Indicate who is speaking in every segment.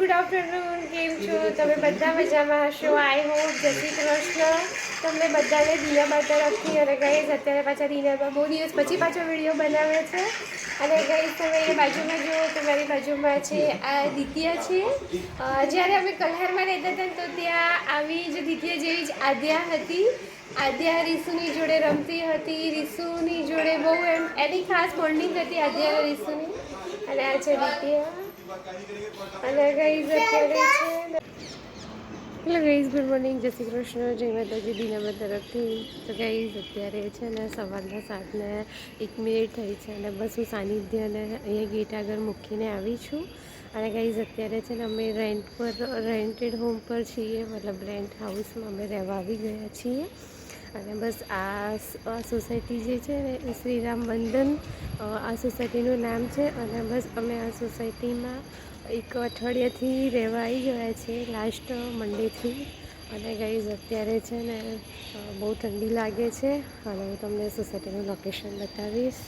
Speaker 1: Good afternoon, કેમ છો તમે? બધા મજામાં હશો, આઈ હોપ. જય શ્રી કૃષ્ણ તમને બધાને દિયાબા તરફથી. અને ગાઈઝ અત્યારે પાછા દિયાબા બહુ દિવસ પછી પાછો વિડીયો બનાવે છે. અને ગાઈઝ તમે એ બાજુમાં જુઓ તો મારી બાજુમાં છે આ દિત્યા છે. જ્યારે અમે કલ્હારમાં રહેતા હતા તો ત્યાં આવી જ દિત્યા જેવી જ આદ્યા હતી. આદ્યા રીસુની જોડે રમતી હતી. રીસુની જોડે બહુ એની ખાસ બોન્ડિંગ હતી આદ્યા રીસુની. અને આ છે દિત્યા. અને ગાઈઝ અત્યારે છે હેલો ગાઈઝ, ગુડ મોર્નિંગ, જય શ્રી કૃષ્ણ, જય માતાજી દિનામાં તરફથી. તો ગાઈઝ અત્યારે છે ને સવારના 7:01 થઈ છે અને બસ હું સાનિધ્યને અહીંયા ગેટ આગળ મૂકીને આવી છું. અને ગાઈઝ અત્યારે છે ને અમે રેન્ટેડ હોમ પર છીએ, મતલબ રેન્ટ હાઉસમાં અમે રહેવા આવી ગયા છીએ. અને બસ આ સોસાયટી જે છે ને એ શ્રીરામ વંદન આ સોસાયટીનું નામ છે. અને બસ અમે આ સોસાયટીમાં એક અઠવાડિયાથી રહેવા આવી ગયા છે, લાસ્ટ મંડેથી. અને ગાઈઝ અત્યારે છે ને બહુ ઠંડી લાગે છે. અને હું તમને સોસાયટીનું લોકેશન બતાવીશ.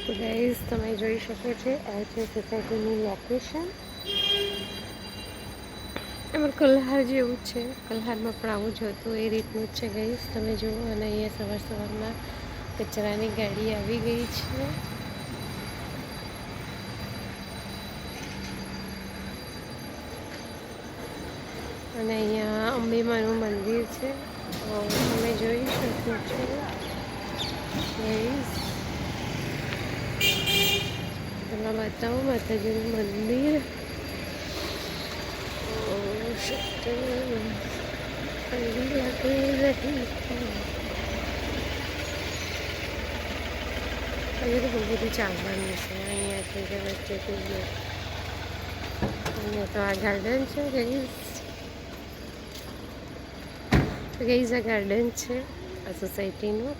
Speaker 1: તો ગાઈઝ તમે જોઈ શકો છો, આ છે સોસાયટીનું લોકેશન. એમાં કલ્હાર જેવું જ છે, કલ્હારમાં પણ આવું જ હતું એ રીતનું જ છે ગાઈઝ, તમે જુઓ. અને અહીંયા સવારમાં કચરાની ગાડી આવી ગઈ છે. અને અહીંયા અંબેમાનું મંદિર છે, તમે જોઈ શકો છો ગાઈઝ. તમને બતાવું માતાજીનું મંદિર. ઠંડી લાગી રહી છે. અહીંયા તો બહુ બધું ચાલવાનું છે. અહીંયાથી જે વચ્ચેથી ગયો અહીંયા તો આ ગાર્ડન છે ગાઈઝ. ગાઈઝ આ ગાર્ડન છે આ સોસાયટીનું.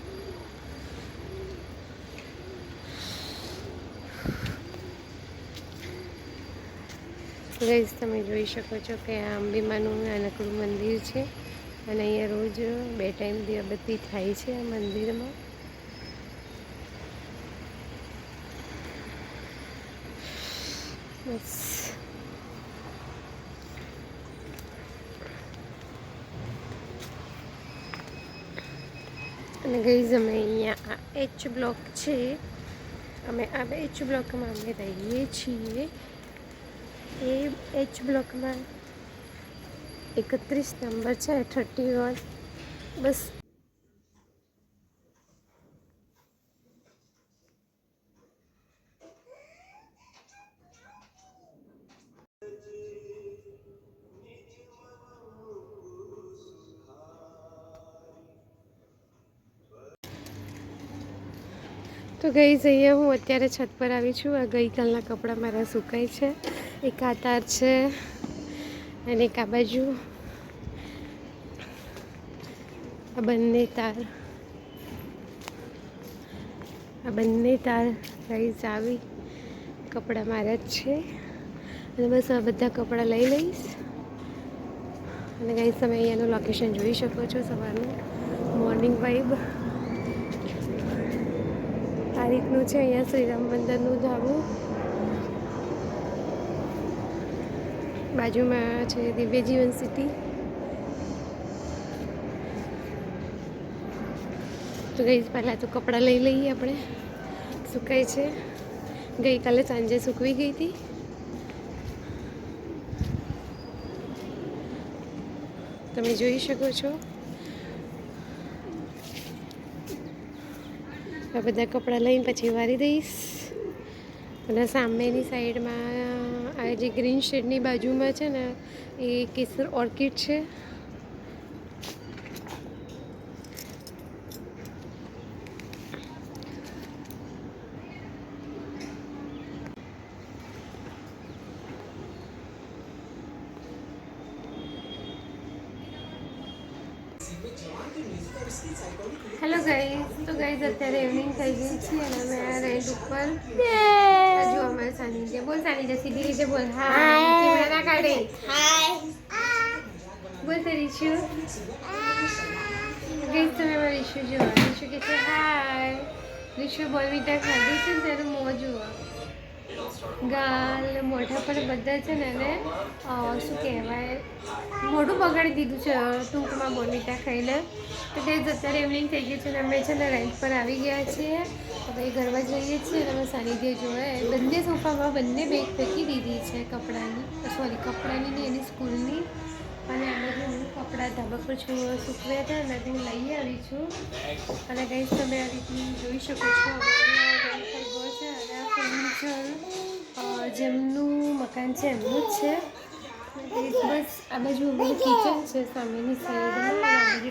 Speaker 1: ગાઈઝ તમે જોઈ શકો છો કે આ અંબેમાનું નાનકડું મંદિર છે. અને અહીંયા રોજ 2 ટાઈમ દીવાબત્તી થાય છે આ મંદિરમાં. બસ અને ગાઈઝ અમે અહીંયા આ એચ બ્લોક છે, અમે આ એચ બ્લોકમાં અમે રહીએ છીએ. એ એચ બ્લોકમાં 31 નંબર છે, 31. બસ તો ગાઈઝ અહીંયા હું અત્યારે છત પર આવી છું. આ ગઈકાલના કપડાં મારા સુકાય છે. એક આ તાર છે અને એક આ બાજુ આ બંને તાર ગાઈઝ આવી કપડાં મારા જ છે. અને બસ આ બધા કપડાં લઈ લઈશ. અને ગાઈઝ તમે અહીંયાનું લોકેશન જોઈ શકો છો, સવારનું મોર્નિંગ વાઇબ આ રીતનું છે. અહીંયા શ્રીરામ મંદિરનું ધાબું, બાજુમાં છે દિવ્ય જીવન સિટી. તો ગાઈઝ પહેલાં તો કપડાં લઈ લઈએ આપણે, સુકાય છે. ગઈકાલે સાંજે સૂકવી ગઈ હતી. તમે જોઈ શકો છો આ બધા કપડાં લઈને પછી વારી દઈશ. અને સામેની સાઈડમાં આ જે ગ્રીન શેડની બાજુમાં છે ને એ કેસર ઓર્કિડ છે. હેલો ગાઈઝ, તો ગાઈઝ અત્યારે ઇવનિંગ થઈ ગઈ છે અને અમે આ રેન્ટ ઉપર હજુ અમારે સાનિધ્ય બોલ, સાનિધ્ય સીધી રીતે બોલ. હાય કેવડા ના કાઢે. હાય બોલ તો રીશુ. ગાઈઝ તમે અમારા રીશુ જુઓ. રીશુ કે છે હાય. રીશુ બોલવીટા ખાધી છે ને ત્યારે મોં જુઓ, ગાલ મોઢા પર બધા છે ને એને શું કહેવાય મોઢું બગાડી દીધું છે ટૂંકમાં બોલવીટા ખાઈને. તો ગાઈઝ અત્યારે ઇવનિંગ થઈ ગઈ છે અને અમે છે ને રેન્ટ પર આવી ગયા છીએ. હવે ઘરમાં જઈએ છીએ અને અમે સાનિધ્ય જોડે બંને સોફામાં બંને બેગ ફેંકી દીધી છે કપડાની ને એની સ્કૂલની. અને આમાંથી હું કપડાં ધાબા પર સૂકવ્યા હતા અને હું લઈ આવી છું. અને ગાઈઝ તમે આ રીતની જોઈ શકો છો રેન્ટ પર ગયો છે અને આ ફર્નિચર જેમનું મકાન છે એમનું જ છે. બસ આ બાજુ પેલું કિચન છે સામેની સાઈડમાં, આ બાજુ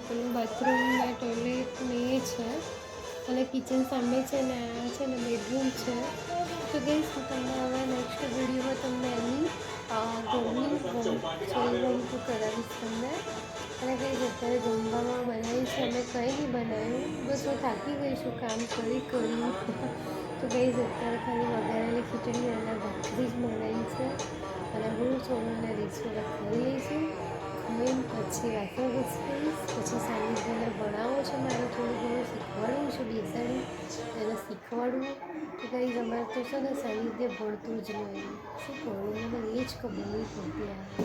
Speaker 1: પેલું બાથરૂમ ને ટોયલેટ ને એ છે અને કિચન સામે છે ને આ છે ને બેડરૂમ છે. તો ગઈશ હું તમને હવે નેક્સ્ટ વિડીયોમાં તમને એની ઘરની હોમ ટૂર કરાવીશ તમને. અને કંઈ અત્યારે જમવામાં બનાવી છે અમે કંઈ નહીં બનાવ્યું, બસ હું થાકી ગઈ છું કામ કરી. તો ગઈ અત્યારે ખાલી વઘારેલી ખીચડી અને ભાખરી જ બનાવી છે અને હું છોડવાને રીસોડા ખાઈ લઈશું. ખાઈને પછી વાસણ ઘસીશ, પછી સાનિધ્યને ભણાવવું છે મારે, થોડું ઘણું શીખવાડવું છે, બેસાડી એને શીખવાડવું. તો કંઈ અમારે તો છે ને સાનિધ્ય ભણતું જ નહીં, શું કરું મને એ જ ખબર નહીં પડતી આવે.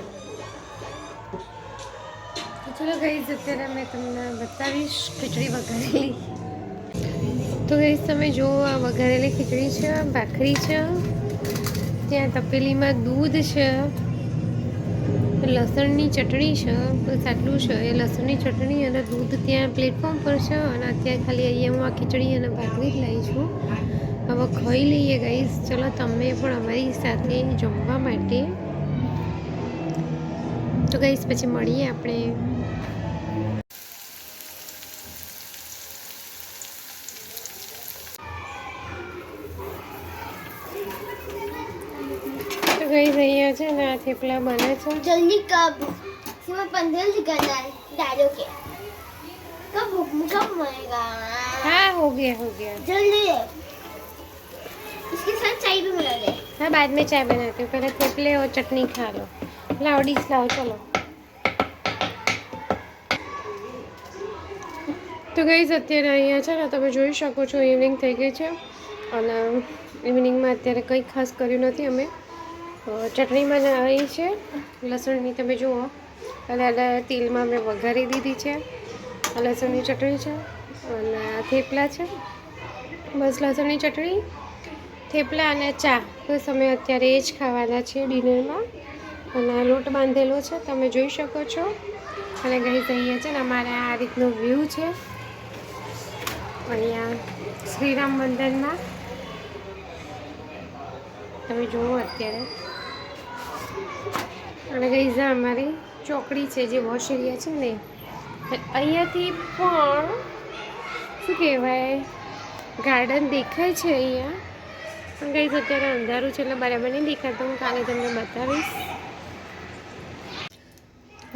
Speaker 1: તો ચલો ગઈ અત્યારે મેં તમને બતાવીશ ખીચડી વઘારેલી. તો ગઈ તમે જુઓ આ વઘારેલી ખીચડી છે, ભાખરી છે, ત્યાં તપેલીમાં દૂધ છે, લસણની ચટણી છે, બસ આટલું છે. એ લસણની ચટણી અને દૂધ ત્યાં પ્લેટફોર્મ પર છે અને અત્યારે ખાલી અહીંયા હું આ ખીચડી અને ભાખરી જ લાવી છું. હવે ખાઈ લઈએ ગાઈઝ. ચલો તમે પણ અમારી સાથે જમવા માટે. તો ગાઈઝ પછી મળીએ આપણે. गाइस અહીંયા છે ને આ થેપલા બને છે.
Speaker 2: जल्दी कब इसमें 15 करना है डालो के कब बनेगा.
Speaker 1: हाँ हो गया
Speaker 2: जल्दी इसके साथ चाय भी बना दे.
Speaker 1: हाँ बाद में चाय बनाती हूँ, पहले थेपले और चटनी खा लो. लाओ डिश लाओ चलो. તો ગાઈઝ અત્યારે અહીંયા છે ને તમે જોઈ શકો છો ઇવનિંગ થઈ ગઈ છે અને ઇવનિંગમાં અત્યારે કંઈ ખાસ કર્યું નથી અમે. ચટણી બનાવી છે લસણની, તમે જુઓ, અને તેલમાં મેં વઘારી દીધી છે. લસણની ચટણી છે અને થેપલા છે. બસ લસણની ચટણી, થેપલા અને ચા, બસ અમે અત્યારે એ જ ખાવાના છે ડિનરમાં. અને લોટ બાંધેલો છે તમે જોઈ શકો છો. અને ગાઈઝ અહીંયા છે ને અમારે આ રીતનો વ્યૂ છે અહીંયા શ્રીરામ મંદિરમાં, તમે જુઓ અત્યારે. અને ગાઈઝ અમારી ચોકડી છે જે વોશ એરિયા છે ને, અહીંયાથી પણ શું કહેવાય ગાર્ડન દેખાય છે અહીંયા. પણ ગાઈઝ અત્યારે અંધારું છે એટલે બરાબર નહીં દેખાતું, હું કાલે તમને બતાવીશ.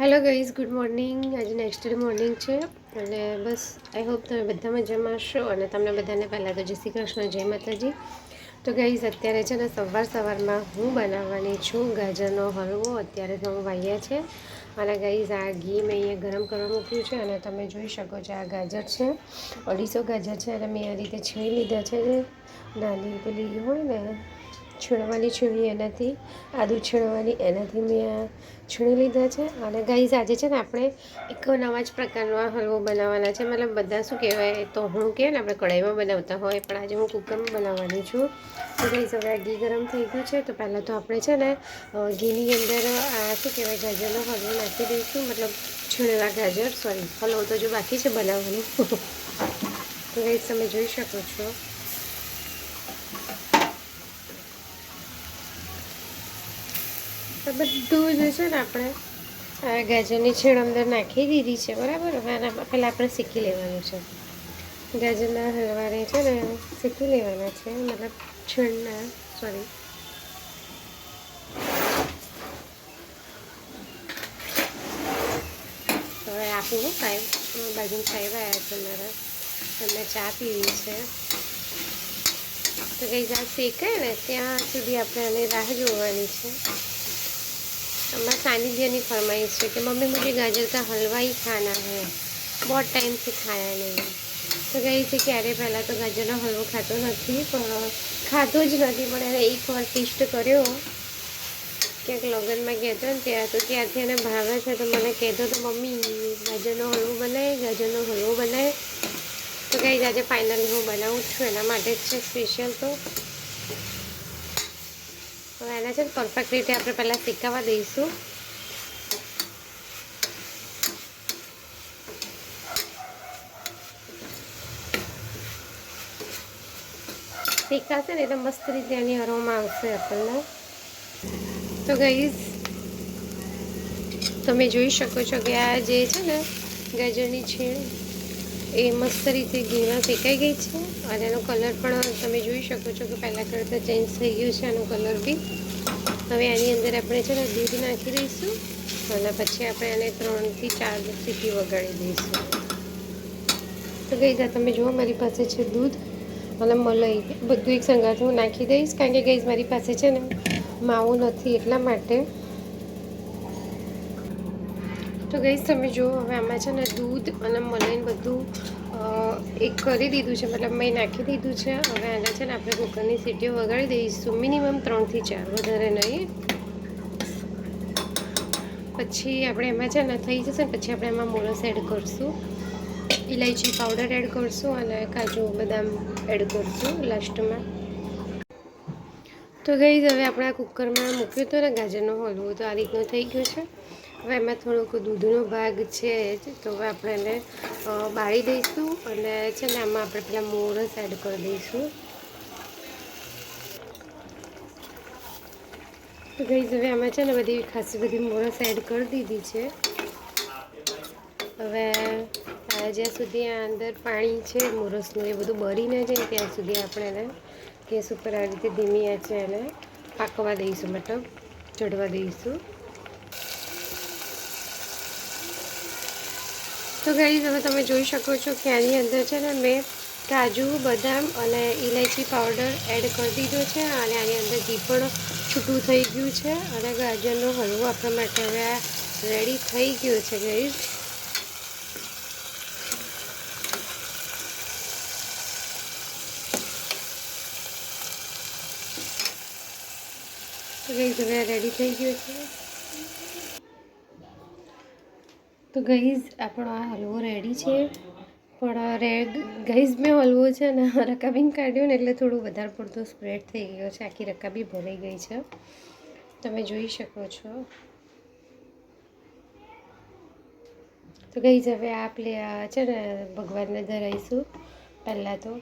Speaker 1: Hello guys, good morning. આજે નેક્સ્ટ ડે મોર્નિંગ છે અને બસ આઈ હોપ તમે બધા મજામાં હશો. અને તમને બધાને પહેલાં તો જય શ્રી કૃષ્ણ, જય માતાજી. તો ગાઈઝ અત્યારે છે ને સવારમાં હું બનાવવાની છું ગાજરનો હલવો. અત્યારે તો હું વાગ્યા છે અને ગાઈઝ આ ઘી મેં અહીંયા ગરમ કરવા મૂક્યું છે અને તમે જોઈ શકો છો આ ગાજર છે 250 ગાજર છે અને મેં આ રીતે છીણી લીધા છે. નાની પેલી હોય ને છીણવાની છીણી, એનાથી આદુ છીણવાની એનાથી મેં આ છીણી લીધા છે. અને ગાઈઝ આજે છે ને આપણે એક નવા જ પ્રકારનો આ હલવો બનાવવાના છે. મતલબ બધા શું કહેવાય તો હું કહે ને આપણે કઢાઈમાં બનાવતા હોય, પણ આજે હું કુકરમાં બનાવવાની છું. તો ગાઈઝ હવે આ ઘી ગરમ થઈ ગયું છે તો પહેલાં તો આપણે છે ને ઘીની અંદર આ શું કહેવાય ગાજરનો હલવો નાખી દઈશું, મતલબ છીણેલા ગાજર, હલવો તો જો બાકી છે બનાવવાનું. તો ગાઈઝ તમે જોઈ શકો છો. બધું જે છે ને આપણે ગાજરની છીણ અંદર નાખી દીધી છે, બરાબર. હવે આના પહેલાં આપણે શીખી લેવાનું છે. ગાજરના હલવાને છે ને શીખી લેવાના છે, મતલબ છીણના હવે આપું હું સાહેબ બાજુમાં સાહેબ આવ્યા છે મારા, એમને ચા પીવી છે. તો કઈ જાત શેકાય ને ત્યાં સુધી આપણે આને રાહ જોવાની છે. हमारा सानिध्य की फरमाइश है कि मम्मी मुझे गाजर का हलवा ही खाना है, बहुत टाइम से खाया नहीं. तो गई थी क्यारे पहला तो गाजरનો હલવો ખાતો નથી, પણ ખાતો જ નથી, પણ એને એકવાર ટેસ્ટ કર્યો ક્યાંક લગ્નમાં કહેતો ને ત્યાં, તો ત્યારથી એને ભાવે છે. તો મને કહેતો તો મમ્મી ગાજરનો હલવો બનાય, ગાજરનો હલવો બનાય. તો કઈ આજે ફાઇનલી હું બનાવું છું, એના માટે જ છે સ્પેશિયલ. તો હવે એને છે ને પરફેક્ટ રીતે આપણે પહેલાં શેકાવા દઈશું. શેકાશે ને એટલે મસ્ત રીતે એની અરોમા આવશે આપણને. તો ગાઈઝ તમે જોઈ શકો છો કે આ જે છે ને ગાજરની છીણ એ મસ્ત રીતે ઘીમાં શેકાઈ ગઈ છે, અને એનો કલર પણ તમે જોઈ શકો છો કે પહેલાં કરતાં ચેન્જ થઈ ગયો છે એનો કલર બી. હવે આની અંદર આપણે છે ને દૂધ નાખી દઈશું, અને પછી આપણે એને 3 થી 4 સીટી વગાડી દઈશું. તો ગાઈઝ આ તમે જુઓ મારી પાસે છે દૂધ અને મલાઈ, બધું એક સંગાથ હું નાખી દઈશ, કારણ કે ગાઈઝ મારી પાસે છે ને માવો નથી એટલા માટે. તો ગાઈઝ તમે જુઓ હવે આમાં છે ને દૂધ અને મલાઈ બધું એક કરી દીધું છે, મતલબ મેં નાખી દીધું છે. હવે આને છે ને આપણે કુકરની સીટીઓ વગાડી દઈશું, મિનિમમ 3 થી 4, વધારે નહીં. પછી આપણે એમાં છે ને થઈ જશે ને પછી આપણે એમાં મોરસ એડ કરશું, ઇલાયચી પાવડર એડ કરશું, અને કાજુ બદામ એડ કરશું લાસ્ટમાં. તો ગાઈઝ હવે આપણે આ કુકરમાં મૂક્યો હતો ને ગાજરનો હલવો, તો આ રીતનો થઈ ગયો છે. હવે એમાં થોડોક દૂધનો ભાગ છે જ, તો હવે આપણે એને બાળી દઈશું, અને છે ને આમાં આપણે પેલા મોરસ એડ કરી દઈશું. તો ગાઈઝ હવે આમાં છે ને ખાસી બધી મોરસ એડ કરી દીધી છે. હવે જ્યાં સુધી આ અંદર પાણી છે મોરસનું એ બધું બળી ન જાય ત્યાં સુધી આપણે એને ગેસ ઉપર આ રીતે ધીમી આંચે એને પાકવા દઈશું, મતલબ ચડવા દઈશું. તો ગાઈઝ હવે તમે જોઈ શકો છો કે આની અંદર છે ને મેં કાજુ બદામ અને ઇલાયચી પાવડર એડ કરી દીધો છે, અને આની અંદર ઘી પણ છૂટું થઈ ગયું છે, અને ગાજરનો હલવો આપણા માટે હવે આ રેડી થઈ ગયો છે ગાઈઝ. તો ગાઈઝ હવે રેડી થઈ ગયું છે. તો ગાઈઝ આપણો આ હલવો રેડી છે, પણ ગાઈઝ મેં હલવો છે ને રકાબીને કાઢ્યો ને એટલે થોડું વધારે પડતો સ્પ્રેડ થઈ ગયો છે, આખી રકાબી ભરાઈ ગઈ છે, તમે જોઈ શકો છો. તો ગાઈઝ હવે છે ને ભગવાનને ધરાઈશું પહેલાં તો.